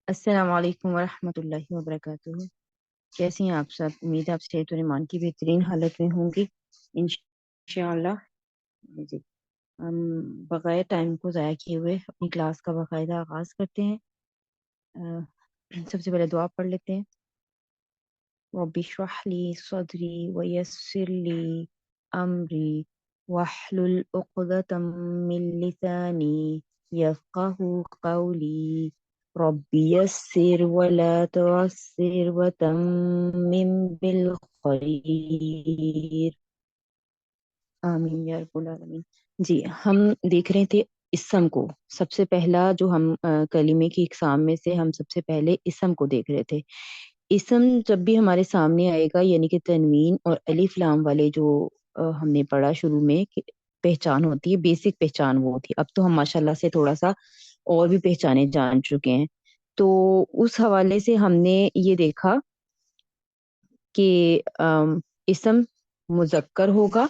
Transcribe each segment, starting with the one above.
السلام علیکم ورحمۃ اللہ وبرکاتہ۔ کیسی ہیں آپ سب؟ امید ہے آپ صحت اور ایمان کی بہترین حالت میں ہوں گی انشاءاللہ۔ جی، ہم بغیر ٹائم کو ضائع کیے ہوئے اپنی کلاس کا باقاعدہ آغاز کرتے ہیں۔ سب سے پہلے دعا پڑھ لیتے ہیں۔ رب اشرح لی صدری ویسر لی امری واحلل عقدۃ من لسانی یفقهوا قولی رب یسر ولا تعسر وتمم بالخیر آمین یا رب العالمین۔ جی، ہم دیکھ رہے تھے اسم کو۔ سب سے پہلا جو ہم کلمے کی اقسام میں سے ہم سب سے پہلے اسم کو دیکھ رہے تھے۔ اسم جب بھی ہمارے سامنے آئے گا، یعنی کہ تنوین اور الف لام والے جو ہم نے پڑھا شروع میں کہ پہچان ہوتی ہے، بیسک پہچان وہ ہوتی ہے۔ اب تو ہم ماشاءاللہ سے تھوڑا سا اور بھی پہچانے جان چکے ہیں۔ تو اس حوالے سے ہم نے یہ دیکھا کہ اسم مذکر ہوگا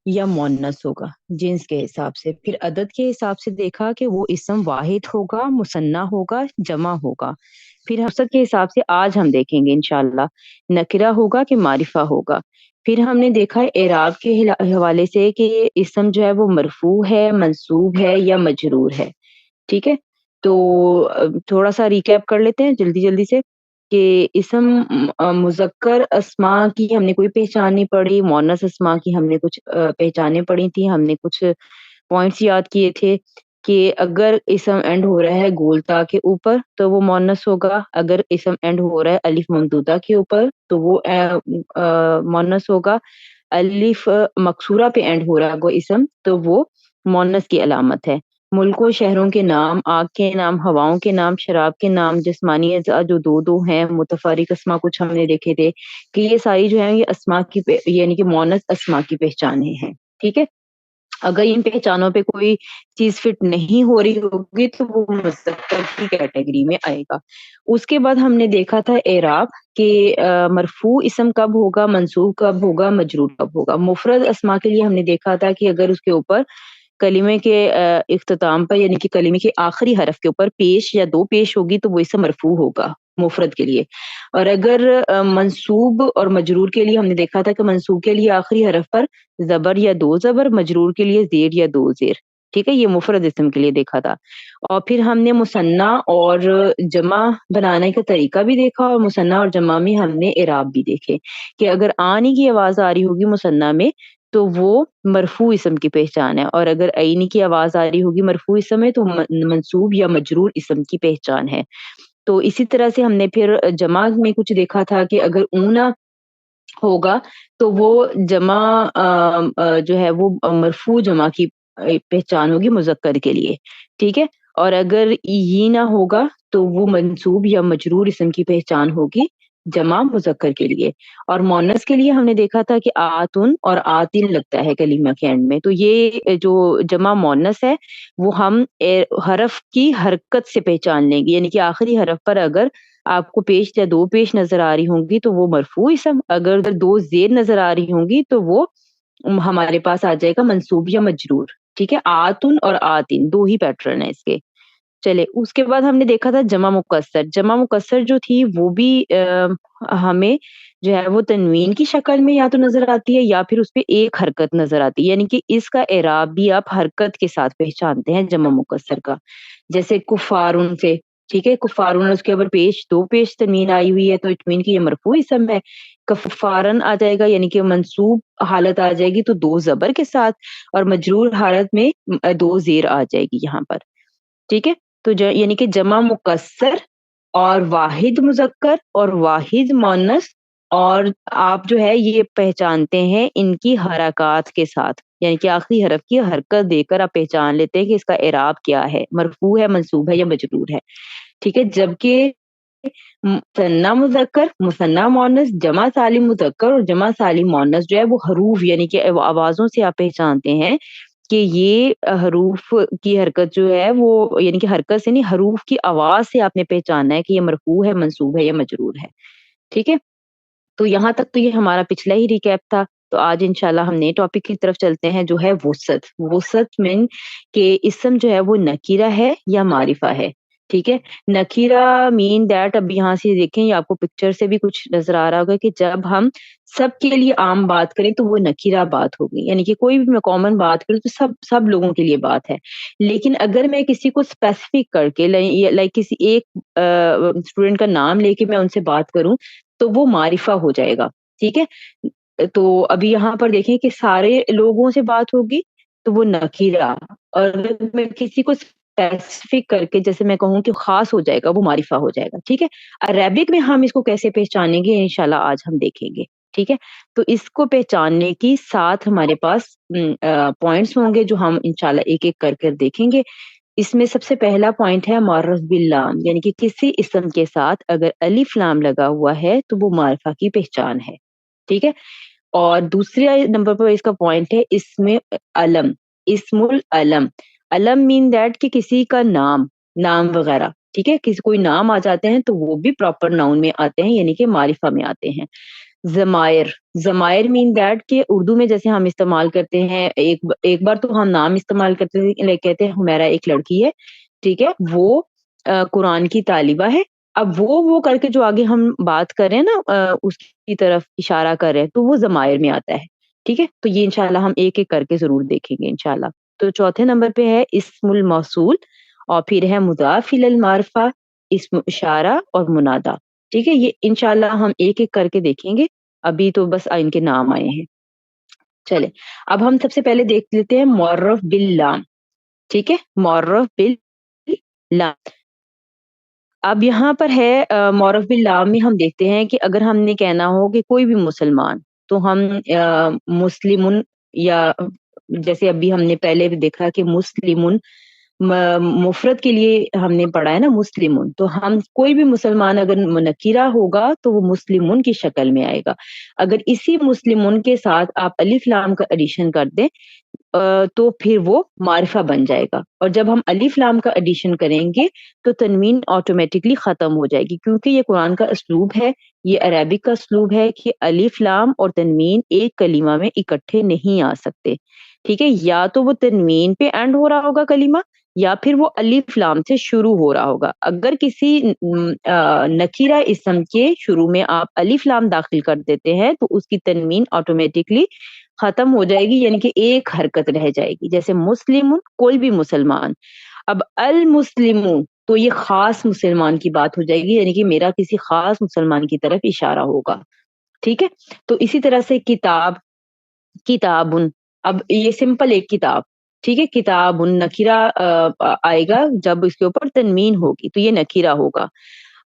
یا مؤنث ہوگا جنس کے حساب سے۔ پھر عدد کے حساب سے دیکھا کہ وہ اسم واحد ہوگا، مثنیٰ ہوگا، جمع ہوگا۔ پھر حسب کے حساب سے آج ہم دیکھیں گے انشاءاللہ نکرہ ہوگا کہ معرفہ ہوگا۔ پھر ہم نے دیکھا اعراب کے حوالے سے کہ اسم جو ہے وہ مرفوع ہے، منصوب ہے یا مجرور ہے۔ ٹھیک ہے، تو تھوڑا سا ریکیپ کر لیتے ہیں جلدی جلدی سے کہ اسم مذکر اسماء کی ہم نے کوئی پہچان نہیں پڑھی، مؤنث اسماء کی ہم نے کچھ پہچانیں پڑھی تھی۔ ہم نے کچھ پوائنٹس یاد کیے تھے کہ اگر اسم اینڈ ہو رہا ہے گول تا کے اوپر تو وہ مؤنث ہوگا، اگر اسم اینڈ ہو رہا ہے الف ممدودہ کے اوپر تو وہ مؤنث ہوگا، الف مکسورہ پہ اینڈ ہو رہا ہے وہ اسم تو وہ مؤنث کی علامت ہے۔ ملکوں شہروں کے نام، آگ کے نام، ہواؤں کے نام، شراب کے نام، جسمانی اجزاء جو دو دو ہیں، متفرق اسماء کچھ ہم نے دیکھے تھے کہ یہ ساری جو ہیں یہ اسماء کی یعنی کہ مؤنث اسماء کی پہچانیں ہیں۔ ٹھیک ہے، اگر ان پہچانوں پہ کوئی چیز فٹ نہیں ہو رہی ہوگی تو وہ مذکر کی کیٹیگری میں آئے گا۔ اس کے بعد ہم نے دیکھا تھا اعراب کہ مرفوع اسم کب ہوگا، منصوب کب ہوگا، مجرور کب ہوگا۔ مفرد اسماء کے لیے ہم نے دیکھا تھا کہ اگر اس کے اوپر کلمے کے اختتام پر یعنی کہ کلمے کے آخری حرف کے اوپر پیش یا دو پیش ہوگی تو وہ اسم مرفوع ہوگا مفرد کے لیے۔ اور اگر منصوب اور مجرور کے لیے ہم نے دیکھا تھا کہ منصوب کے لیے آخری حرف پر زبر یا دو زبر، مجرور کے لیے زیر یا دو زیر۔ ٹھیک ہے، یہ مفرد اسم کے لیے دیکھا تھا۔ اور پھر ہم نے مثنیٰ اور جمع بنانے کا طریقہ بھی دیکھا، اور مثنیٰ اور جمع میں ہم نے اعراب بھی دیکھے کہ اگر آنی کی آواز آ رہی ہوگی مثنیٰ میں تو وہ مرفوع اسم کی پہچان ہے، اور اگر عینی کی آواز آ رہی ہوگی مرفوع اسم میں تو منصوب یا مجرور اسم کی پہچان ہے۔ تو اسی طرح سے ہم نے پھر جمع میں کچھ دیکھا تھا کہ اگر اونا ہوگا تو وہ جمع جو ہے وہ مرفوع جمع کی پہچان ہوگی مذکر کے لیے۔ ٹھیک ہے، اور اگر یہ نہ ہوگا تو وہ منصوب یا مجرور اسم کی پہچان ہوگی جمع مذکر کے لیے۔ اور مؤنث کے لیے ہم نے دیکھا تھا کہ آتن اور آتن لگتا ہے کلمہ کے اینڈ میں، تو یہ جو جمع مؤنث ہے وہ ہم حرف کی حرکت سے پہچان لیں گے، یعنی کہ آخری حرف پر اگر آپ کو پیش یا دو پیش نظر آ رہی ہوں گی تو وہ مرفوع اسم، اگر دو زیر نظر آ رہی ہوں گی تو وہ ہمارے پاس آ جائے گا منصوب یا مجرور۔ ٹھیک ہے، آتن اور آتن دو ہی پیٹرن ہیں اس کے۔ چلے، اس کے بعد ہم نے دیکھا تھا جمع مکسر۔ جمع مکسر جو تھی وہ بھی ہمیں جو ہے وہ تنوین کی شکل میں یا تو نظر آتی ہے یا پھر اس پہ ایک حرکت نظر آتی ہے، یعنی کہ اس کا اعراب بھی آپ حرکت کے ساتھ پہچانتے ہیں جمع مکسر کا، جیسے کفارن سے۔ ٹھیک ہے، کفارن اس کے اوپر پیش دو پیش تنوین آئی ہوئی ہے تو اٹ مین کہ یہ مرفوع اسم ہے۔ کفارن آ جائے گا یعنی کہ منصوب حالت آ جائے گی تو دو زبر کے ساتھ، اور مجرور حالت میں دو زیر آ جائے گی یہاں پر۔ ٹھیک ہے، تو یعنی کہ جمع مکسر اور واحد مذکر اور واحد مؤنث، اور آپ جو ہے یہ پہچانتے ہیں ان کی حرکات کے ساتھ، یعنی کہ آخری حرف کی حرکت دے کر آپ پہچان لیتے ہیں کہ اس کا اعراب کیا ہے، مرفوع ہے، منصوب ہے یا مجرور ہے۔ ٹھیک ہے، جبکہ مثنیٰ مذکر، مثنیٰ مؤنث، جمع سالم مذکر اور جمع سالم مؤنث جو ہے وہ حروف یعنی کہ آوازوں سے آپ پہچانتے ہیں کہ یہ حروف کی حرکت جو ہے وہ یعنی کہ حرکت سے نہیں، حروف کی آواز سے آپ نے پہچاننا ہے کہ یہ مرفوع ہے، منصوب ہے یا مجرور ہے۔ ٹھیک ہے، تو یہاں تک تو یہ ہمارا پچھلا ہی ریکیپ تھا۔ تو آج انشاءاللہ ہم نئے ٹاپک کی طرف چلتے ہیں جو ہے وسعت۔ وسعت مین کہ اسم جو ہے وہ نکیرہ ہے یا معرفہ ہے۔ ٹھیک ہے. نکیرا مین دیٹ، اب یہاں سے دیکھیں یہ آپ کو پکچر سے بھی کچھ نظر آ رہا ہوگا کہ جب ہم سب کے لیے عام بات کریں تو وہ نکیرا بات ہوگی، یعنی کہ کوئی بھی میں کامن بات کروں تو سب لوگوں کے لیے بات ہے. لیکن اگر میں کسی کو اسپیسیفک کر کے لائک کسی ایک اسٹوڈنٹ کا نام لے کے میں ان سے بات کروں تو وہ معرفہ ہو جائے گا. ٹھیک ہے. تو ابھی یہاں پر دیکھیں کہ سارے لوگوں سے بات ہوگی تو وہ نکیرا، اور اگر میں کسی کو اسپیسیفک کر کے جیسے میں کہوں کہ خاص ہو جائے گا وہ معرفہ ہو جائے گا. ٹھیک ہے. عربک میں ہم اس کو کیسے پہچانیں گے انشاءاللہ آج ہم دیکھیں گے. ٹھیک ہے. تو اس کو پہچاننے کی 7 ہمارے پاس پوائنٹس ہوں گے جو ہم انشاءاللہ ایک ایک کر کر دیکھیں گے. اس میں سب سے پہلا پوائنٹ ہے معرف باللام، یعنی کہ کسی اسم کے ساتھ اگر الف لام لگا ہوا ہے تو وہ معرفہ کی پہچان ہے. ٹھیک ہے. اور دوسرے نمبر پر اس کا پوائنٹ ہے اسم علم، اسم العلم. علم مین دیٹ کہ کسی کا نام وغیرہ. ٹھیک ہے. کسی کوئی نام آ جاتے ہیں تو وہ بھی پراپر ناؤن میں آتے ہیں، یعنی کہ معرفہ میں آتے ہیں. ضمائر، ضمائر مین دیٹ کہ اردو میں جیسے ہم استعمال کرتے ہیں، ایک بار تو ہم نام استعمال کرتے ہیں، کہتے ہیں ہمیرا ایک لڑکی ہے. ٹھیک ہے. وہ قرآن کی طالبہ ہے. اب وہ کر کے جو آگے ہم بات کر رہے ہیں نا اس کی طرف اشارہ کر رہے ہیں تو وہ ضمائر میں آتا ہے. ٹھیک ہے. تو یہ انشاءاللہ ہم ایک ایک کر کے ضرور دیکھیں گے انشاءاللہ. تو چوتھے نمبر پہ ہے اسم الموصول، اور پھر ہے مضاف الی المعرفہ، اسم اشارہ اور منادا. ٹھیک ہے. یہ انشاءاللہ ہم ایک ایک کر کے دیکھیں گے. ابھی تو بس ان کے نام آئے ہیں. چلے اب ہم سب سے پہلے دیکھ لیتے ہیں معرف باللام. ٹھیک ہے. معرف باللام. اب یہاں پر ہے معرف باللام میں ہم دیکھتے ہیں کہ اگر ہم نے کہنا ہو کہ کوئی بھی مسلمان، تو ہم مسلمن، یا جیسے ابھی ہم نے پہلے بھی دیکھا کہ مسلمن مفرد کے لیے ہم نے پڑھا ہے نا مسلمن، تو ہم کوئی بھی مسلمان اگر نکیرہ ہوگا تو وہ مسلمن کی شکل میں آئے گا. اگر اسی مسلمن کے ساتھ آپ الف لام کا ایڈیشن کر دیں تو پھر وہ معرفہ بن جائے گا. اور جب ہم الف لام کا ایڈیشن کریں گے تو تنوین آٹومیٹکلی ختم ہو جائے گی، کیونکہ یہ قرآن کا اسلوب ہے، یہ عربک کا اسلوب ہے کہ الف لام اور تنوین ایک کلمہ میں اکٹھے نہیں آ سکتے. ٹھیک ہے. یا تو وہ تنوین پہ اینڈ ہو رہا ہوگا کلمہ، یا پھر وہ الف لام سے شروع ہو رہا ہوگا. اگر کسی نکیرہ اسم کے شروع میں آپ الف لام داخل کر دیتے ہیں تو اس کی تنوین آٹومیٹکلی ختم ہو جائے گی، یعنی کہ ایک حرکت رہ جائے گی. جیسے مسلم، کوئی بھی مسلمان. اب المسلم تو یہ خاص مسلمان کی بات ہو جائے گی، یعنی کہ میرا کسی خاص مسلمان کی طرف اشارہ ہوگا. ٹھیک ہے. تو اسی طرح سے کتاب، کتابن، اب یہ سمپل ایک کتاب. ٹھیک ہے. کتاب نکیرہ آئے گا جب اس کے اوپر تنوین ہوگی تو یہ نکیرہ ہوگا.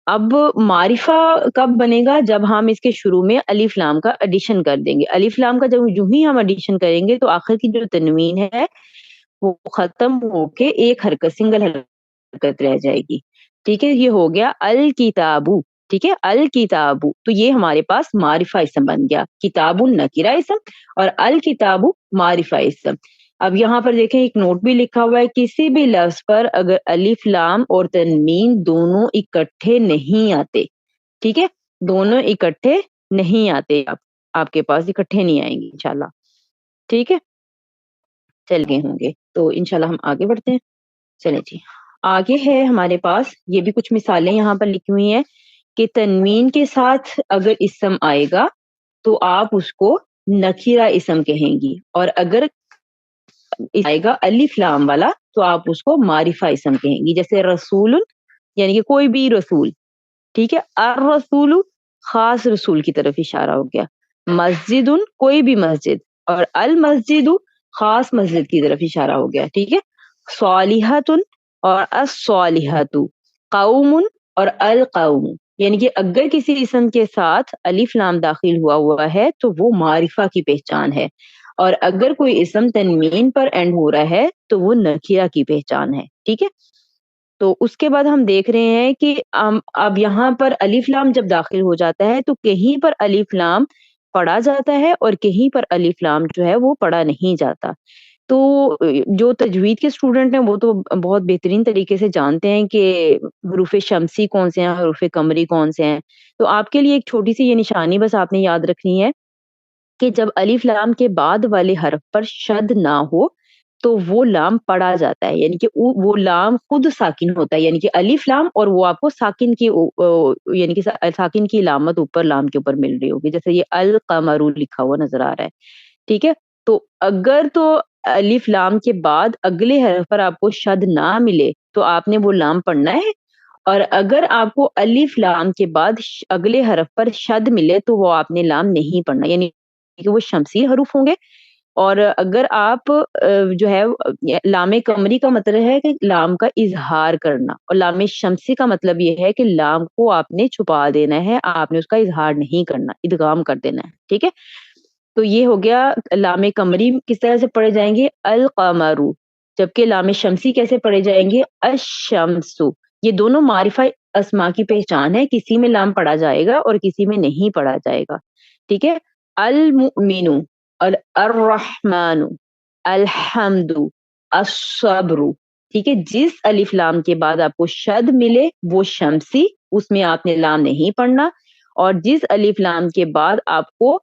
اب معرفہ کب بنے گا؟ جب ہم اس کے شروع میں الف لام کا ایڈیشن کر دیں گے. الف لام کا جب جو ہی ہم ایڈیشن کریں گے تو آخر کی جو تنوین ہے وہ ختم ہو کے ایک حرکت، سنگل حرکت رہ جائے گی. ٹھیک ہے. یہ ہو گیا الکتابو. ٹھیک ہے. الکتابو تو یہ ہمارے پاس معرفہ اسم بن گیا. کتاب نکیرہ اسم اور الکتابو معرفہ اسم. اب یہاں پر دیکھیں ایک نوٹ بھی لکھا ہوا ہے، کسی بھی لفظ پر اگر الف لام اور تنوین دونوں اکٹھے نہیں آتے. ٹھیک ہے. دونوں اکٹھے نہیں آتے، آپ کے پاس اکٹھے نہیں آئیں گے انشاءاللہ. ٹھیک ہے. چل گئے ہوں گے تو انشاءاللہ ہم آگے بڑھتے ہیں. چلیں جی. آگے ہے ہمارے پاس یہ بھی کچھ مثالیں یہاں پر لکھی ہوئی ہیں کہ تنوین کے ساتھ اگر اسم آئے گا تو آپ اس کو نکیرہ اسم کہیں گی، اور اگر آئے گا الف لام والا تو آپ اس کو معرفہ اسم کہیں گی. جیسے رسول، یعنی کہ کوئی بھی رسول. ٹھیک ہے. الرسول خاص رسول کی طرف اشارہ ہو گیا. مسجد، کوئی بھی مسجد، اور المسجد خاص مسجد کی طرف اشارہ ہو گیا. ٹھیک ہے. صالحۃ اور الصالحۃ، قوم اور القوم، یعنی کہ اگر کسی اسم کے ساتھ الف لام داخل ہوا ہے تو وہ معرفہ کی پہچان ہے، اور اگر کوئی اسم تنوین پر اینڈ ہو رہا ہے تو وہ نکیرہ کی پہچان ہے. ٹھیک ہے. تو اس کے بعد ہم دیکھ رہے ہیں کہ اب یہاں پر الف لام جب داخل ہو جاتا ہے تو کہیں پر الف لام پڑھا جاتا ہے اور کہیں پر الف لام جو ہے وہ پڑھا نہیں جاتا. تو جو تجوید کے اسٹوڈنٹ ہیں وہ تو بہت بہترین طریقے سے جانتے ہیں کہ حروف شمسی کون سے ہیں، حروف قمری کون سے ہیں. تو آپ کے لیے ایک چھوٹی سی یہ نشانی بس آپ نے یاد رکھنی ہے کہ جب الف لام کے بعد والے حرف پر شد نہ ہو تو وہ لام پڑھا جاتا ہے، یعنی کہ وہ لام خود ساکن ہوتا ہے، یعنی کہ الف لام، اور وہ آپ کو ساکن کی یعنی کہ ساکن کی علامت اوپر لام کے اوپر مل رہی ہوگی، جیسے یہ القمر لکھا ہوا نظر آ رہا ہے، ٹھیک ہے. تو اگر تو الف لام کے بعد اگلے حرف پر آپ کو شد نہ ملے تو آپ نے وہ لام پڑھنا ہے، اور اگر آپ کو الف لام کے بعد اگلے حرف پر شد ملے تو وہ آپ نے لام نہیں پڑھنا، یعنی کہ وہ شمسی حروف ہوں گے. اور اگر آپ جو ہے لام قمری کا مطلب ہے کہ لام کا اظہار کرنا، اور لام شمسی کا مطلب یہ ہے کہ لام کو آپ نے چھپا دینا ہے، آپ نے اس کا اظہار نہیں کرنا، ادغام کر دینا ہے، ٹھیک ہے. تو یہ ہو گیا لام قمری کس طرح سے پڑھے جائیں گے، القمرو. جبکہ لام شمسی کیسے پڑھے جائیں گے، الشمسو. یہ دونوں معرفہ اسما کی پہچان ہے، کسی میں لام پڑھا جائے گا اور کسی میں نہیں پڑھا جائے گا، ٹھیک ہے. المؤمن، الرحمن، الحمد، الصبر، ٹھیک ہے. جس الف لام کے بعد آپ کو شد ملے وہ شمسی، اس میں آپ نے لام نہیں پڑھنا، اور جس الف لام کے بعد آپ کو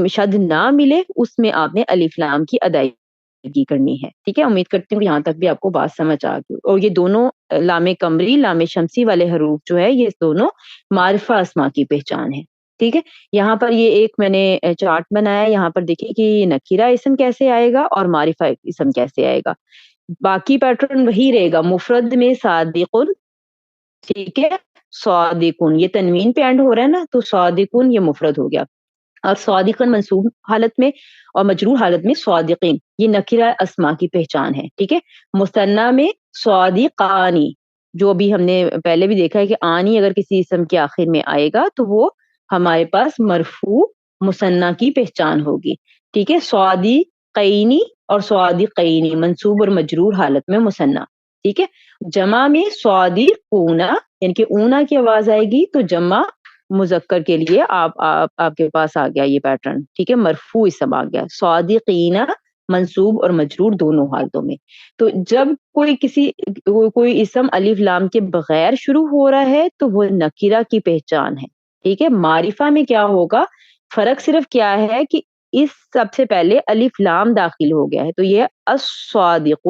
شد نہ ملے اس میں آپ نے الف لام کی ادائیگی کرنی ہے، ٹھیک ہے. امید کرتی ہوں کہ یہاں تک بھی آپ کو بات سمجھ آ گئی. اور یہ دونوں لام قمری لام شمسی والے حروف جو ہے یہ دونوں معرفہ اسما کی پہچان ہے، ٹھیک ہے. یہاں پر یہ ایک میں نے چارٹ بنایا ہے، یہاں پر دیکھیے کہ نکیرہ اسم کیسے آئے گا اور معرفہ اسم کیسے آئے گا. باقی پیٹرن وہی رہے گا، مفرد میں صادقن، ٹھیک ہے، صادقن، یہ تنوین پہ اینڈ ہو رہا ہے نا، تو صادقن یہ مفرد ہو گیا، اور صادقن منصوب حالت میں اور مجرور حالت میں صادقین، یہ نکرہ اسما کی پہچان ہے، ٹھیک ہے. مثنیٰ میں صادقانی، جو بھی ہم نے پہلے بھی دیکھا ہے کہ آنی اگر کسی اسم کے آخر میں آئے گا تو وہ ہمارے پاس مرفوع مثنیٰ کی پہچان ہوگی، ٹھیک ہے. صادقینی اور صادقینی منصوب اور مجرور حالت میں مثنیٰ، ٹھیک ہے. جمع میں صادقونا، یعنی کہ اونا کی آواز آئے گی تو جمع مذکر کے لیے آپ کے پاس آ گیا یہ پیٹرن، ٹھیک ہے. مرفوع اسم آ گیا، صادقین منصوب اور مجرور دونوں حالتوں میں. تو جب کوئی اسم الف لام کے بغیر شروع ہو رہا ہے تو وہ نکیرہ کی پہچان ہے، ٹھیک ہے. معرفہ میں کیا ہوگا، فرق صرف کیا ہے کہ اس سب سے پہلے الف لام داخل ہو گیا ہے، تو یہ الصادق،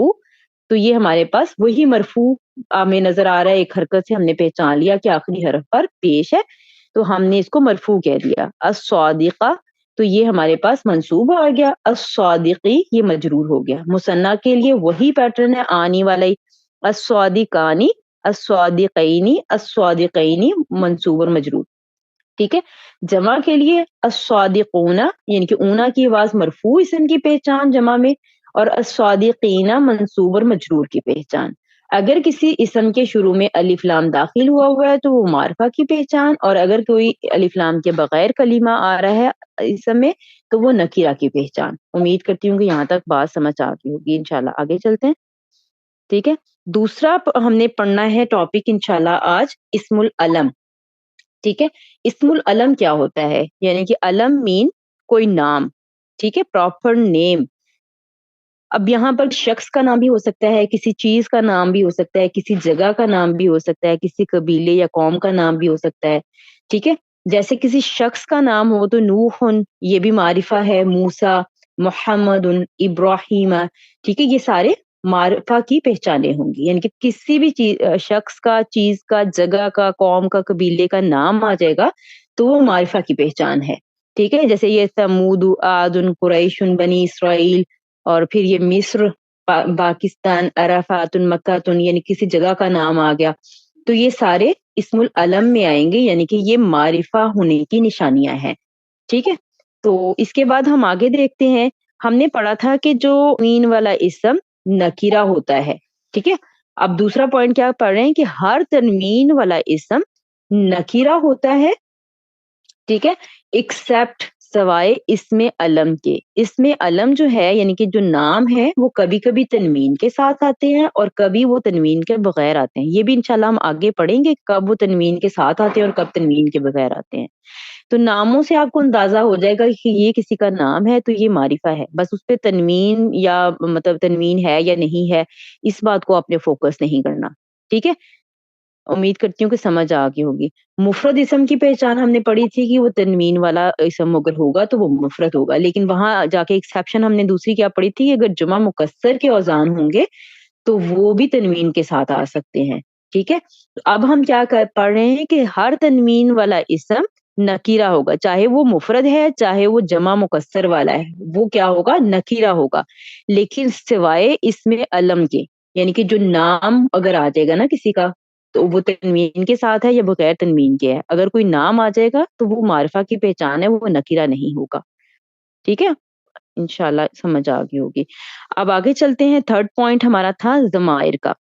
تو یہ ہمارے پاس وہی مرفوع ہمیں نظر آ رہا ہے، ایک حرکت سے ہم نے پہچان لیا کہ آخری حرف پر پیش ہے تو ہم نے اس کو مرفوع کہہ دیا. الصادقہ، تو یہ ہمارے پاس منصوب آ گیا، الصادقی یہ مجرور ہو گیا. مثنیٰ کے لیے وہی پیٹرن ہے آنی والا ہی، الصادقانی، الصادقینی، الصادقینی منصوب اور مجرور، ٹھیک ہے. جمع کے لیے الصادقون، یعنی کہ اونا کی آواز مرفوع اسم کی پہچان جمع میں، اور الصادقین منصوب اور مجرور کی پہچان. اگر کسی اسم کے شروع میں الف لام داخل ہوا ہے تو وہ معرفہ کی پہچان، اور اگر کوئی الف لام کے بغیر کلمہ آ رہا ہے اسم میں تو وہ نکیرہ کی پہچان. امید کرتی ہوں کہ یہاں تک بات سمجھ آ گئی ہوگی. انشاءاللہ آگے چلتے ہیں، ٹھیک ہے. دوسرا ہم نے پڑھنا ہے ٹاپک انشاءاللہ آج اسم العلم، ٹھیک ہے. اسم العلم کیا ہوتا ہے، یعنی کہ علم مین کوئی نام، ٹھیک ہے، پراپر نیم. اب یہاں پر شخص کا نام بھی ہو سکتا ہے، کسی چیز کا نام بھی ہو سکتا ہے، کسی جگہ کا نام بھی ہو سکتا ہے، کسی قبیلے یا قوم کا نام بھی ہو سکتا ہے، ٹھیک ہے. جیسے کسی شخص کا نام ہو تو نوح، یہ بھی معرفہ ہے، موسیٰ، محمد، ابراہیم، ٹھیک ہے. یہ سارے معرفہ کی پہچانیں ہوں گی، یعنی کہ کسی بھی شخص کا، چیز کا، جگہ کا، قوم کا، قبیلے کا نام آ جائے گا تو وہ معرفہ کی پہچان ہے، ٹھیک ہے. جیسے یہ ثمود، عاد، قریش، بنی اسرائیل، اور پھر یہ مصر، پاکستان، عرفات، مکہ، یعنی کسی جگہ کا نام آ گیا تو یہ سارے اسم العلم میں آئیں گے، یعنی کہ یہ معرفہ ہونے کی نشانیاں ہیں، ٹھیک ہے. تو اس کے بعد ہم آگے دیکھتے ہیں، ہم نے پڑھا تھا کہ جو تنوین والا اسم نکیرہ ہوتا ہے، ٹھیک ہے. اب دوسرا پوائنٹ کیا پڑھ رہے ہیں کہ ہر تنوین والا اسم نکیرہ ہوتا ہے، ٹھیک ہے، ایکسپٹ سوائے اسم علم کے. اسم علم جو ہے یعنی کہ جو نام ہے وہ کبھی کبھی تنوین کے ساتھ آتے ہیں اور کبھی وہ تنوین کے بغیر آتے ہیں. یہ بھی انشاءاللہ ہم آگے پڑھیں گے کب وہ تنوین کے ساتھ آتے ہیں اور کب تنوین کے بغیر آتے ہیں. تو ناموں سے آپ کو اندازہ ہو جائے گا کہ یہ کسی کا نام ہے تو یہ معرفہ ہے، بس اس پہ تنوین یا مطلب تنوین ہے یا نہیں ہے اس بات کو آپ نے فوکس نہیں کرنا، ٹھیک ہے. امید کرتی ہوں کہ سمجھ آ گئی ہوگی. مفرد اسم کی پہچان ہم نے پڑھی تھی کہ وہ تنوین والا اسم اگر ہوگا تو وہ مفرد ہوگا، لیکن وہاں جا کے ایکسیپشن ہم نے دوسری کیا پڑھی تھی کہ اگر جمع مکسر کے اوزان ہوں گے تو وہ بھی تنوین کے ساتھ آ سکتے ہیں. ٹھیک ہے، تو اب ہم کیا پڑھ رہے ہیں کہ ہر تنوین والا اسم نکیرہ ہوگا، چاہے وہ مفرد ہے چاہے وہ جمع مکسر والا ہے، وہ کیا ہوگا؟ نکیرہ ہوگا. لیکن سوائے اس میں علم کے، یعنی کہ جو نام اگر آ جائے گا نا کسی کا تو وہ تنوین کے ساتھ ہے یا بغیر تنوین کے ہے. اگر کوئی نام آ جائے گا تو وہ معرفہ کی پہچان ہے، وہ نکیرہ نہیں ہوگا. ٹھیک ہے، انشاءاللہ سمجھ آ گئی ہوگی. اب آگے چلتے ہیں. تھرڈ پوائنٹ ہمارا تھا ضمائر کا.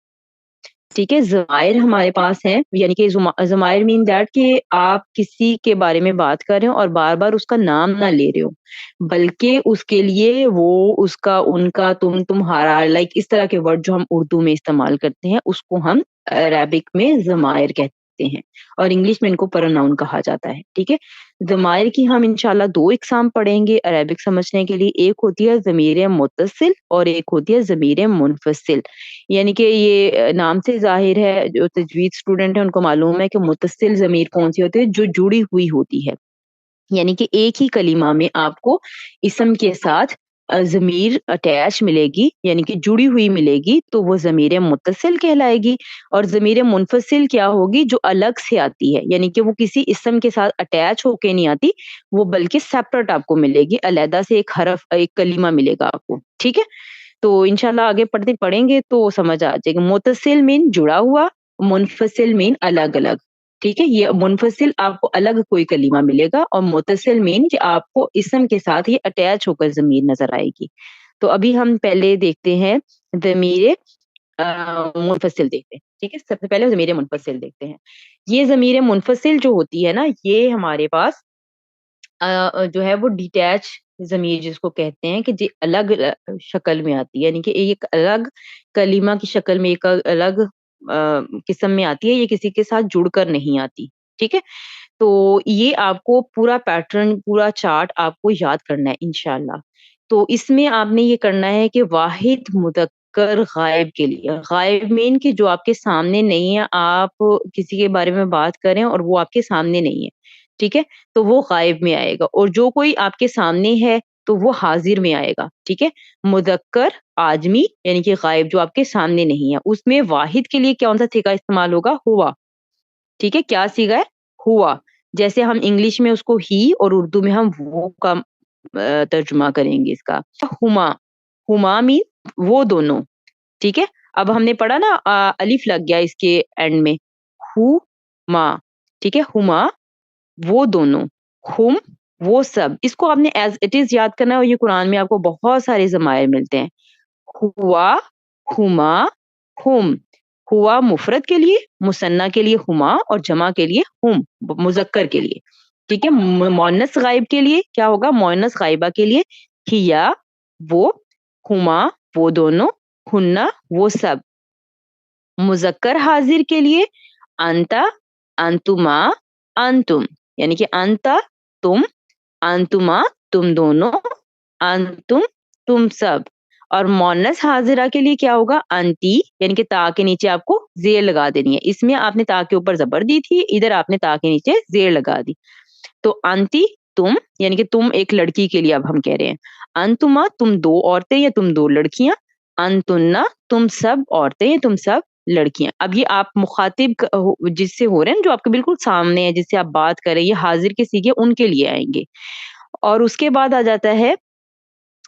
ٹھیک ہے، ضمائر ہمارے پاس ہیں، یعنی کہ ضمائر مین دیٹ کہ آپ کسی کے بارے میں بات کر رہے ہو اور بار بار اس کا نام نہ لے رہے ہو، بلکہ اس کے لیے وہ، اس کا، ان کا، تم، تمہارا، لائک اس طرح کے ورڈ جو ہم اردو میں استعمال کرتے ہیں اس کو ہم عربک میں ضمائر کہتے ہیں، اور انگلش میں ان کو پروناؤن کہا جاتا ہے. ٹھیک ہے، ضمائر کی ہم انشاءاللہ 2 اقسام پڑھیں گے عربک سمجھنے کے لیے. ایک ہوتی ہے ضمیر متصل اور ایک ہوتی ہے ضمیر منفصل. یعنی کہ یہ نام سے ظاہر ہے، جو تجوید اسٹوڈنٹ ہیں ان کو معلوم ہے کہ متصل ضمیر کون سی ہوتی ہے؟ جو جڑی ہوئی ہوتی ہے، یعنی کہ ایک ہی کلمہ میں آپ کو اسم کے ساتھ ضمیر اٹیچ ملے گی، یعنی کہ جڑی ہوئی ملے گی، تو وہ ضمیر متصل کہلائے گی. اور ضمیر منفصل کیا ہوگی؟ جو الگ سے آتی ہے، یعنی کہ وہ کسی اسم کے ساتھ اٹیچ ہو کے نہیں آتی، وہ بلکہ سیپریٹ آپ کو ملے گی، علیحدہ سے ایک حرف، ایک کلمہ ملے گا آپ کو. ٹھیک ہے، تو انشاءاللہ آگے پڑھیں گے تو سمجھ آ جائے گا. متصل مین جڑا ہوا، منفصل مین الگ الگ. ٹھیک ہے، یہ منفصل آپ کو الگ کوئی کلمہ ملے گا، اور متصل مین کہ آپ کو اسم کے ساتھ یہ اٹیچ ہو کر ضمیر نظر آئے گی. تو ابھی ہم پہلے دیکھتے ہیں ضمیر منفصل دیکھتے ہیں. ٹھیک ہے، سب سے پہلے ضمیر منفصل دیکھتے ہیں. یہ ضمیر منفصل جو ہوتی ہے نا، یہ ہمارے پاس جو ہے وہ ڈیٹیچ ضمیر جس کو کہتے ہیں، کہ جو الگ شکل میں آتی ہے، یعنی کہ ایک الگ کلمہ کی شکل میں، ایک الگ قسم میں آتی ہے، یہ کسی کے ساتھ جڑ کر نہیں آتی. ٹھیک ہے، تو یہ آپ کو پورا پیٹرن، پورا چارٹ آپ کو یاد کرنا ہے انشاءاللہ. تو اس میں آپ نے یہ کرنا ہے کہ واحد مذکر غائب کے لیے، غائب مین کہ جو آپ کے سامنے نہیں ہے، آپ کسی کے بارے میں بات کریں اور وہ آپ کے سامنے نہیں ہے. ٹھیک ہے، تو وہ غائب میں آئے گا. اور جو کوئی آپ کے سامنے ہے تو وہ حاضر میں آئے گا. ٹھیک ہے، مذکر آدمی یعنی کہ غائب جو آپ کے سامنے نہیں ہے، اس میں واحد کے لیے کون سا صیغہ استعمال ہوگا؟ ہوا. ٹھیک ہے، کیا صیغہ ہے؟ ہوا. جیسے ہم انگلش میں اس کو ہی اور اردو میں ہم وہ کا ترجمہ کریں گے اس کا. ہما، ہما مین وہ دونوں. ٹھیک ہے، اب ہم نے پڑھا نا الف لگ گیا اس کے اینڈ میں، ہو ما. ٹھیک ہے، ہما وہ دونوں، ہم وہ سب. اس کو آپ نے ایز اٹ از یاد کرنا ہے، اور یہ قرآن میں آپ کو بہت سارے ضمائر ملتے ہیں. ہوا، ہما، ہم. ہوا مفرد کے لیے، مثنیٰ کے لیے ہما، اور جمع کے لیے ہم، مذکر کے لیے. ٹھیک ہے، مؤنث غائب کے لیے کیا ہوگا؟ مؤنث غائبہ کے لیے ہیا وہ، ہما وہ دونوں، ہننا وہ سب. مذکر حاضر کے لیے انتا، انتما، انتم، یعنی کہ انتا تم، انتما تم دونوں، انتم تم سب. اور مؤنث حاضرہ کے لیے کیا ہوگا؟ انتی، یعنی کہ تا کے نیچے آپ کو زیر لگا دینی ہے. اس میں آپ نے تا کے اوپر زبر دی تھی، ادھر آپ نے تا کے نیچے زیر لگا دی. تو انتی تم، یعنی کہ تم ایک لڑکی کے لیے اب ہم کہہ رہے ہیں. انتما تم 2 عورتیں یا تم 2 لڑکیاں. انتنا تم سب عورتیں یا تم سب لڑکیاں. اب یہ آپ مخاطب جس سے ہو رہے ہیں، جو آپ کے بالکل سامنے ہے، جس سے آپ بات کر رہے ہیں، یہ حاضر کے صیغے ان کے لیے آئیں گے. اور اس کے بعد آ جاتا ہے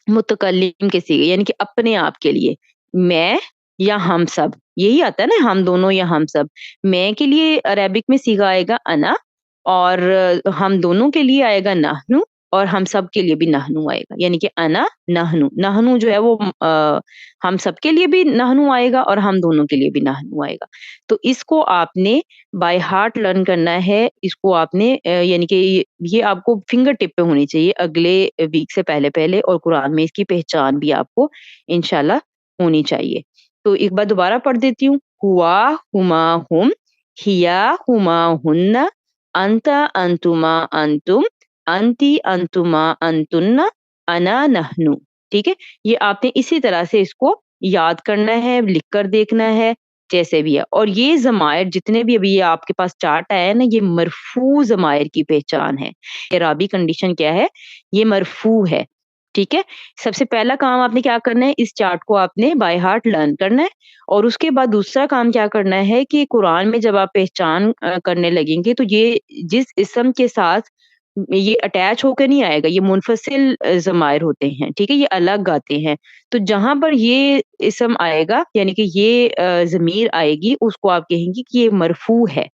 متکلم کے صیغے، یعنی کہ اپنے آپ کے لیے. میں یا ہم سب، یہی آتا ہے نا، ہم دونوں یا ہم سب. میں کے لیے عربک میں صیغہ آئے گا انا، اور ہم دونوں کے لیے آئے گا نحنو، اور ہم سب کے لیے بھی نحنو آئے گا. یعنی کہ انا نحنو، نحنو جو ہے وہ ہم سب کے لیے بھی نحنو آئے گا اور ہم دونوں کے لیے بھی نحنو آئے گا. تو اس کو آپ نے بائی ہارٹ لرن کرنا ہے. اس کو آپ نے یعنی کہ یہ آپ کو فنگر ٹپ پہ ہونی چاہیے اگلے ویک سے پہلے پہلے، اور قرآن میں اس کی پہچان بھی آپ کو انشاءاللہ ہونی چاہیے. تو ایک بار دوبارہ پڑھ دیتی ہوں. ہوا، ہما، ہم، ہیا، ہما، ہن، انتا، انتما، انتم، انتی، انتما، انتن، انا، نحنو. ٹھیک ہے، یہ آپ نے اسی طرح سے اس کو یاد کرنا ہے، لکھ کر دیکھنا ہے. جیسے بھی ہے. اور یہ ضمائر جتنے بھی ابھی یہ آپ کے پاس چارٹ آیا ہے نا، یہ مرفوع ضمائر کی پہچان ہے. اعرابی کنڈیشن کیا ہے؟ یہ مرفوع ہے. ٹھیک ہے. سب سے پہلا کام آپ نے کیا کرنا ہے، اس چارٹ کو آپ نے بائی ہارٹ لرن کرنا ہے. اور اس کے بعد دوسرا کام کیا کرنا ہے کہ قرآن میں جب آپ پہچان کرنے لگیں گے تو یہ جس اسم کے ساتھ یہ اٹیچ ہو کے نہیں آئے گا، یہ منفصل ضمائر ہوتے ہیں. ٹھیک ہے، یہ الگ آتے ہیں. تو جہاں پر یہ اسم آئے گا یعنی کہ یہ ضمیر آئے گی، اس کو آپ کہیں گی کہ یہ مرفوع ہے.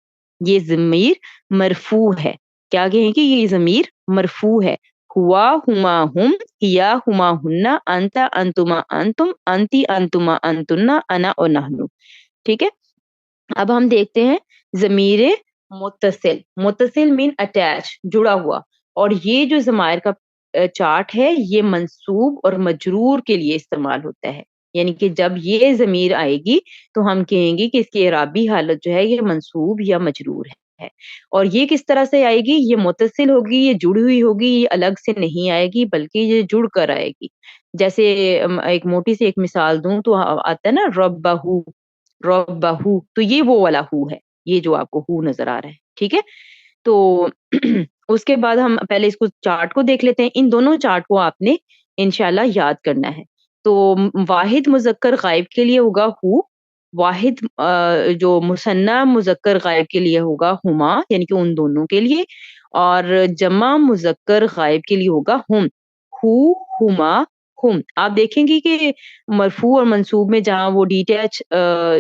یہ ضمیر مرفوع ہے. کیا کہیں گے؟ یہ ضمیر مرفوع ہے. ہوا ہما ہم، ہیا ہما ہننا، انتا انتما انتم، انتی انتما انتنا، انا اور نحنو. ٹھیک ہے. اب ہم دیکھتے ہیں ضمیر متصل. متصل مین اٹیچ، جڑا ہوا. اور یہ جو ضمائر کا چارٹ ہے یہ منصوب اور مجرور کے لیے استعمال ہوتا ہے. یعنی کہ جب یہ ضمیر آئے گی تو ہم کہیں گے کہ اس کی اعرابی حالت جو ہے یہ منصوب یا مجرور ہے. اور یہ کس طرح سے آئے گی؟ یہ متصل ہوگی، یہ جڑی ہوئی ہوگی، یہ الگ سے نہیں آئے گی بلکہ یہ جڑ کر آئے گی. جیسے ایک موٹی سی ایک مثال دوں تو آتا ہے نا ربہ، ربہ، تو یہ وہ والا ہو ہے، یہ جو آپ کو ہو نظر آ رہا ہے. ٹھیک ہے. تو اس کے بعد ہم پہلے اس کو چارٹ کو دیکھ لیتے ہیں. ان دونوں چارٹ کو آپ نے انشاءاللہ یاد کرنا ہے. تو واحد مذکر غائب کے لیے ہوگا ہو، واحد جو مثنیٰ مذکر غائب کے لیے ہوگا ہما، یعنی کہ ان دونوں کے لیے. اور جمع مذکر غائب کے لیے ہوگا ہم، ہو، ہما، ہم. آپ دیکھیں گے کہ مرفوع اور منصوب میں جہاں وہ ڈیٹیچ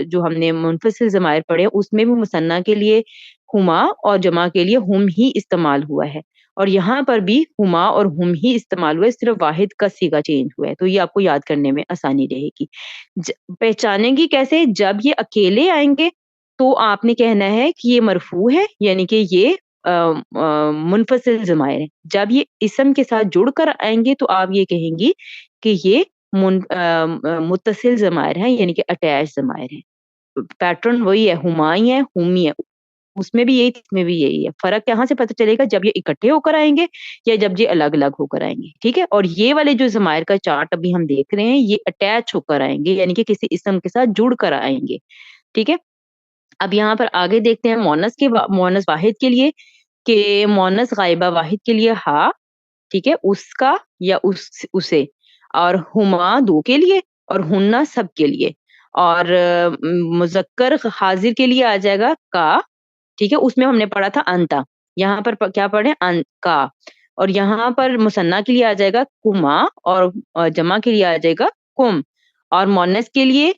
جو ہم نے منفصل ضمائر پڑھے اس میں بھی مثنیٰ کے لیے ہما اور جمع کے لیے ہم ہی استعمال ہوا ہے. اور یہاں پر بھی ہما اور ہم ہی استعمال ہوا ہے، صرف واحد کا صیغہ چینج ہوا ہے. تو یہ آپ کو یاد کرنے میں آسانی رہے گی. پہچانیں گی کیسے؟ جب یہ اکیلے آئیں گے تو آپ نے کہنا ہے کہ یہ مرفوع ہے، یعنی کہ یہ منفصل ضمائر ہیں. جب یہ اسم کے ساتھ جڑ کر آئیں گے تو آپ یہ کہیں گی کہ یہ متصل ضمائر ہیں، یعنی کہ اٹیچ ضمائر ہیں. پیٹرن وہی ہے، ہما ہی ہے، ہم ہی ہے. اس میں بھی یہی، اس میں بھی یہی ہے. فرق کہاں سے پتہ چلے گا؟ جب یہ اکٹھے ہو کر آئیں گے یا جب یہ الگ الگ ہو کر آئیں گے. ٹھیک ہے. اور یہ والے جو ضمائر کا چارٹ ابھی ہم دیکھ رہے ہیں یہ اٹیچ ہو کر آئیں گے، یعنی کہ کسی اسم کے ساتھ جڑ کر آئیں گے. ٹھیک ہے. اب یہاں پر آگے دیکھتے ہیں مؤنث واحد کے لیے کہ مؤنث غائبہ واحد کے لیے ہا. ٹھیک ہے، اس کا یا اسے. اور ہما دو کے لیے، اور ہننا سب کے لیے. اور مذکر حاضر کے لیے آ جائے گا کا. ٹھیک ہے، اس میں ہم نے پڑھا تھا انتا. یہاں پر کیا پڑھے؟ کا. اور یہاں پر مثنیٰ کے لیے آ جائے گا کما، اور جمع کے لیے آ جائے گا کم. اور مؤنث کے لیے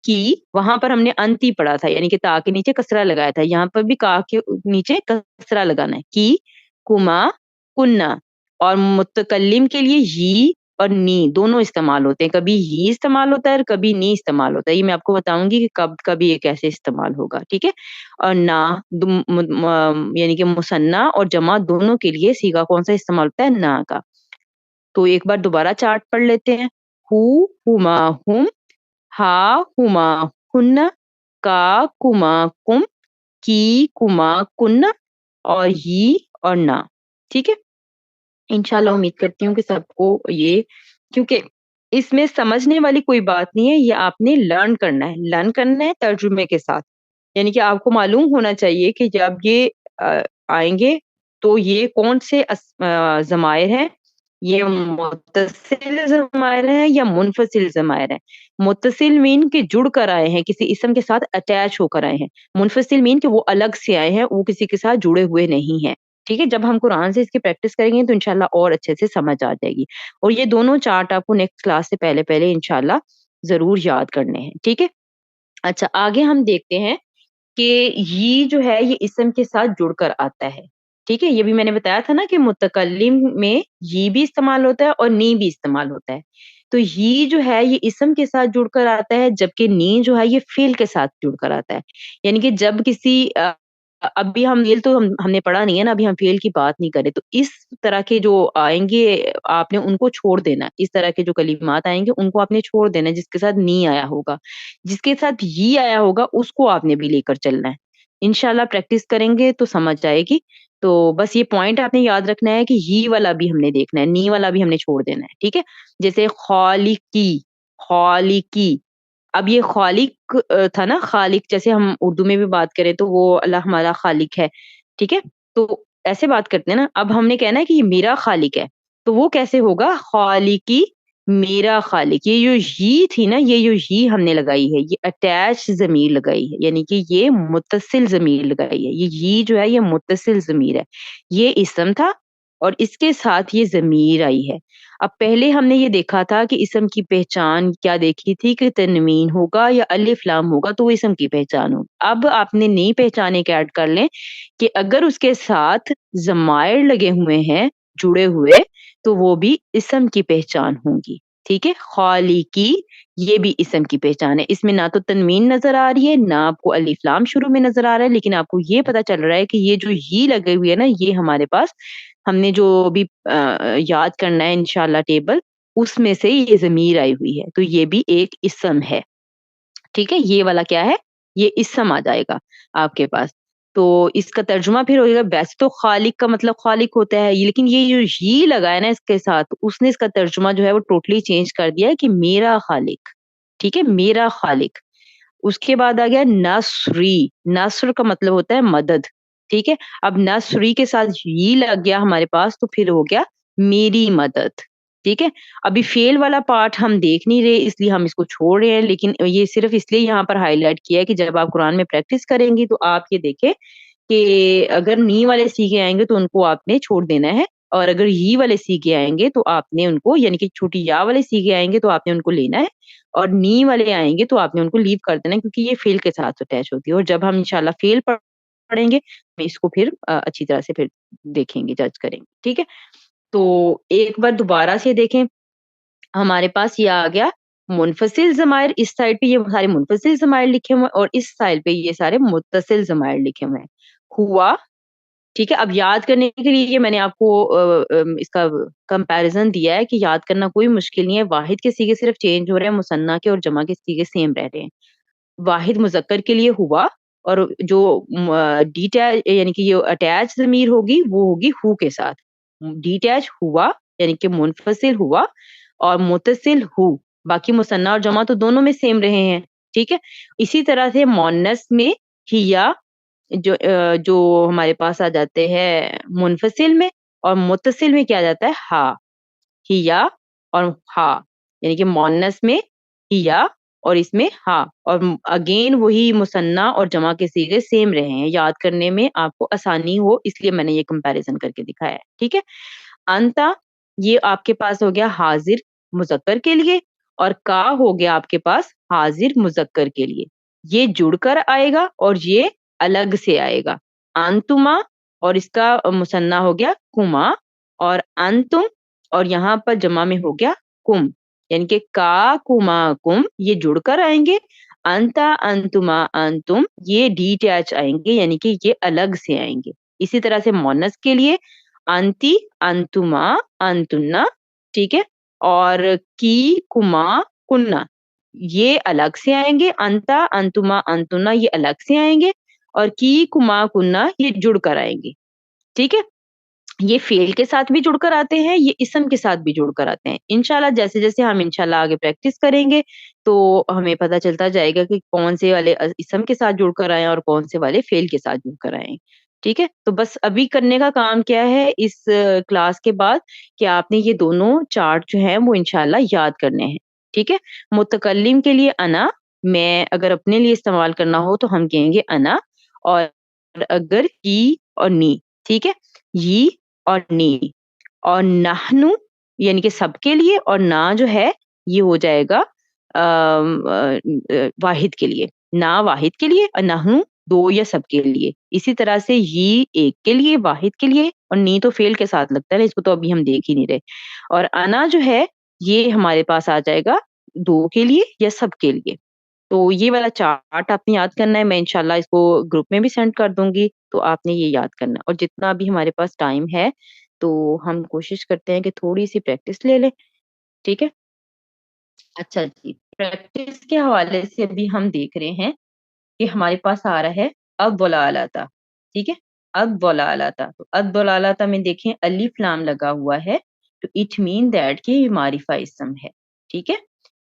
کی، وہاں پر ہم نے انتی پڑھا تھا، یعنی کہ تا کے نیچے کسرہ لگایا تھا. یہاں پر بھی کا کے نیچے کسرہ لگانا ہے، کی، کما، کننا. اور متکلم کے لیے ہی اور نی دونوں استعمال ہوتے ہیں. کبھی ہی استعمال ہوتا ہے اور کبھی نی استعمال ہوتا ہے. یہ میں آپ کو بتاؤں گی کہ کب کبھی یہ کیسے استعمال ہوگا. ٹھیک ہے. اور نا یعنی کہ مثنیٰ اور جمع دونوں کے لیے صیغہ کون سا استعمال ہوتا ہے؟ نا کا. تو ایک بار دوبارہ چارٹ پڑھ لیتے ہیں. ہو، ہما، ہم، ہا، ہما، ہن، کا، کما، کم، کی، کما، کن، اور ہی اور نا. ٹھیک ہے. انشاءاللہ امید کرتی ہوں کہ سب کو یہ، کیونکہ اس میں سمجھنے والی کوئی بات نہیں ہے، یہ آپ نے لرن کرنا ہے ترجمے کے ساتھ. یعنی کہ آپ کو معلوم ہونا چاہیے کہ جب یہ آئیں گے تو یہ کون سے ضمائر ہیں، یہ متصل ضمائر ہیں یا منفصل ضمائر ہیں. متصل مین کہ جڑ کر آئے ہیں، کسی اسم کے ساتھ اٹیچ ہو کر آئے ہیں. منفصل مین کہ وہ الگ سے آئے ہیں، وہ کسی کے ساتھ جڑے ہوئے نہیں ہیں. ٹھیک ہے. جب ہم قرآن سے اس کی پریکٹس کریں گے تو انشاءاللہ اور اچھے سے سمجھ آ جائے گی. اور یہ دونوں چارٹ آپ کو نیکسٹ کلاس سے پہلے پہلے انشاءاللہ ضرور یاد کرنے ہیں. ٹھیک ہے. اچھا، آگے ہم دیکھتے ہیں کہ یہ جو ہے یہ اسم کے ساتھ جڑ کر آتا ہے. ٹھیک ہے. یہ بھی میں نے بتایا تھا نا کہ متکلم میں یہ بھی استعمال ہوتا ہے اور نی بھی استعمال ہوتا ہے. تو یہ جو ہے یہ اسم کے ساتھ جڑ کر آتا ہے، جبکہ نی جو ہے یہ فعل کے ساتھ جڑ کر آتا ہے. یعنی کہ جب کسی ابھی ہم فعل تو ہم نے پڑھا نہیں ہے نا، ابھی ہم فعل کی بات نہیں کریں. تو اس طرح کے جو آئیں گے آپ نے ان کو چھوڑ دینا. اس طرح کے جو کلمات آئیں گے ان کو آپ نے چھوڑ دینا جس کے ساتھ نی آیا ہوگا. جس کے ساتھ یہ آیا ہوگا اس کو آپ نے بھی لے کر چلنا ہے. انشاءاللہ پریکٹس کریں گے تو سمجھ جائے گی. تو بس یہ پوائنٹ آپ نے یاد رکھنا ہے کہ یہ والا بھی ہم نے دیکھنا ہے، نی والا بھی ہم نے چھوڑ دینا ہے. ٹھیک ہے. جیسے خالقی، خالقی، اب یہ خالق تھا نا، خالق جیسے ہم اردو میں بھی بات کریں تو وہ اللہ ہمارا خالق ہے، ٹھیک ہے؟ تو ایسے بات کرتے ہیں نا، اب ہم نے کہنا ہے کہ یہ میرا خالق ہے، تو وہ کیسے ہوگا؟ خالقی میرا خالق، یہ جو ہی تھی نا، یہ جو ہی ہم نے لگائی ہے، یہ اٹیچ ضمیر لگائی ہے، یعنی کہ یہ متصل ضمیر لگائی ہے، یہ ہی جو ہے یہ متصل ضمیر ہے، یہ اسم تھا اور اس کے ساتھ یہ ضمیر آئی ہے۔ اب پہلے ہم نے یہ دیکھا تھا کہ اسم کی پہچان کیا دیکھی تھی کہ تنوین ہوگا یا الف لام ہوگا تو وہ اسم کی پہچان ہوگی۔ اب آپ نے نئی پہچان ایک ایڈ کر لیں کہ اگر اس کے ساتھ ضمائر لگے ہوئے ہیں جڑے ہوئے تو وہ بھی اسم کی پہچان ہوں گی، ٹھیک ہے؟ خالقی یہ بھی اسم کی پہچان ہے، اس میں نہ تو تنوین نظر آ رہی ہے نہ آپ کو الف لام شروع میں نظر آ رہا ہے، لیکن آپ کو یہ پتا چل رہا ہے کہ یہ جو ہی لگے ہوئے ہے نا، یہ ہمارے پاس ہم نے جو بھی یاد کرنا ہے انشاءاللہ ٹیبل، اس میں سے یہ ضمیر آئی ہوئی ہے، تو یہ بھی ایک اسم ہے، ٹھیک ہے؟ یہ والا کیا ہے؟ یہ اسم آ جائے گا آپ کے پاس۔ تو اس کا ترجمہ پھر ہوئے گا، ویسے تو خالق کا مطلب خالق ہوتا ہے، لیکن یہ جو ہی لگا ہے نا اس کے ساتھ، اس نے اس کا ترجمہ جو ہے وہ ٹوٹلی چینج کر دیا ہے کہ میرا خالق، ٹھیک ہے؟ میرا خالق۔ اس کے بعد آ گیا نصری، نصر کا مطلب ہوتا ہے مدد، ٹھیک ہے؟ اب نصری کے ساتھ یہ لگ گیا ہمارے پاس تو پھر ہو گیا میری مدد، ٹھیک ہے؟ ابھی فیل والا پارٹ ہم دیکھ نہیں رہے اس لیے ہم اس کو چھوڑ رہے ہیں، لیکن یہ صرف اس لیے یہاں پر ہائی لائٹ کیا ہے کہ جب آپ قرآن میں پریکٹس کریں گی تو آپ یہ دیکھیں کہ اگر نی والے سیکھے آئیں گے تو ان کو آپ نے چھوڑ دینا ہے، اور اگر ہی والے سیکھے آئیں گے تو آپ نے ان کو، یعنی کہ چھوٹی یا والے سیکھے آئیں گے تو آپ نے ان کو لینا ہے، اور نی والے آئیں گے تو آپ نے ان کو لیو کر دینا ہے، کیونکہ یہ فیل کے ساتھ اٹیچ ہوتی ہے، اور جب ہم انشاءاللہ فیل پڑھیں گے ہم اس کو پھر اچھی طرح سے پھر دیکھیں گے، جج کریں گے، ٹھیک ہے؟ تو ایک بار دوبارہ سے دیکھیں، ہمارے پاس یہ آ گیا منفصل ضمائر، اس سائڈ پہ یہ سارے منفصل ضمائر لکھے ہوئے ہیں اور اس سائڈ پہ یہ سارے متصل ضمائر لکھے ہوئے ہیں۔ ہوا، ٹھیک ہے؟ اب یاد کرنے کے لیے یہ میں نے آپ کو اس کا کمپیریزن دیا ہے کہ یاد کرنا کوئی مشکل نہیں ہے، واحد کے صیغے صرف چینج ہو رہے ہیں، مثنیٰ کے اور جمع کے صیغے سیم رہ رہے ہیں۔ واحد مذکر کے لیے ہوا، اور جو ڈیٹیچ یعنی کہ یہ اٹیچ ضمیر ہوگی وہ ہوگی ہو کے ساتھ، ڈیٹیچ ہوا یعنی کہ منفصل ہوا، اور متصل ہو، باقی مثنیٰ اور جمع تو دونوں میں سیم رہے ہیں، ٹھیک ہے؟ اسی طرح سے مؤنث میں ہیا جو ہمارے پاس آ جاتے ہیں منفصل میں، اور متصل میں کیا جاتا ہے؟ ہا، ہیا اور ہا، یعنی کہ مؤنث میں ہیا اور اس میں ہا، اور اگین وہی مثنیٰ اور جمع کے صیغے سیم رہے ہیں، یاد کرنے میں آپ کو آسانی ہو اس لیے میں نے یہ کمپیریزن کر کے دکھایا ہے، ٹھیک ہے؟ انتا یہ آپ کے پاس ہو گیا حاضر مذکر کے لیے، اور کا ہو گیا آپ کے پاس حاضر مذکر کے لیے، یہ جڑ کر آئے گا اور یہ الگ سے آئے گا۔ انتما، اور اس کا مثنیٰ ہو گیا کما، اور انتم، اور یہاں پر جمع میں ہو گیا کم، یعنی کہ کا کما کم یہ جڑ کر آئیں گے، انتا انتما انتم یہ ڈی اٹیچ آئیں گے، یعنی کہ یہ الگ سے آئیں گے۔ اسی طرح سے مونس کے لیے انتی انتما انتنا، ٹھیک ہے؟ اور کی کما کننا یہ الگ سے آئیں گے، انتا انتما انتنا یہ الگ سے آئیں گے، اور کی کما کننا یہ جڑ کر آئیں گے، ٹھیک ہے؟ یہ فعل کے ساتھ بھی جڑ کر آتے ہیں، یہ اسم کے ساتھ بھی جڑ کر آتے ہیں۔ انشاءاللہ جیسے جیسے ہم انشاءاللہ آگے پریکٹس کریں گے تو ہمیں پتہ چلتا جائے گا کہ کون سے والے اسم کے ساتھ جڑ کر آئے ہیں اور کون سے والے فعل کے ساتھ جڑ کر آئے ہیں، ٹھیک ہے؟ تو بس ابھی کرنے کا کام کیا ہے اس کلاس کے بعد کہ آپ نے یہ دونوں چارٹ جو ہیں وہ انشاءاللہ یاد کرنے ہیں، ٹھیک ہے؟ متکلم کے لیے انا، میں اگر اپنے لیے استعمال کرنا ہو تو ہم کہیں گے انا، اور اگر ہی اور نی، ٹھیک ہے؟ یہ اور نی، اور نحنو یعنی کہ سب کے لیے، اور نا جو ہے یہ ہو جائے گا واحد کے لیے، نا واحد کے لیے اور نحنو دو یا سب کے لیے۔ اسی طرح سے یہ ایک کے لیے واحد کے لیے، اور نی تو فعل کے ساتھ لگتا ہے نا، اس کو تو ابھی ہم دیکھ ہی نہیں رہے، اور انا جو ہے یہ ہمارے پاس آ جائے گا دو کے لیے یا سب کے لیے۔ تو یہ والا چارٹ آپ نے یاد کرنا ہے، میں انشاءاللہ اس کو گروپ میں بھی سینڈ کر دوں گی، تو آپ نے یہ یاد کرنا ہے، اور جتنا بھی ہمارے پاس ٹائم ہے تو ہم کوشش کرتے ہیں کہ تھوڑی سی پریکٹس لے لیں، ٹھیک ہے؟ اچھا جی، پریکٹس کے حوالے سے ابھی ہم دیکھ رہے ہیں کہ ہمارے پاس آ رہا ہے اب ولا، ٹھیک ہے؟ اب ولا، تو اب ولا میں دیکھیں الف لام لگا ہوا ہے، تو اٹ مین دیٹ کہ یہ معرفہ اسم ہے، ٹھیک ہے؟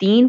3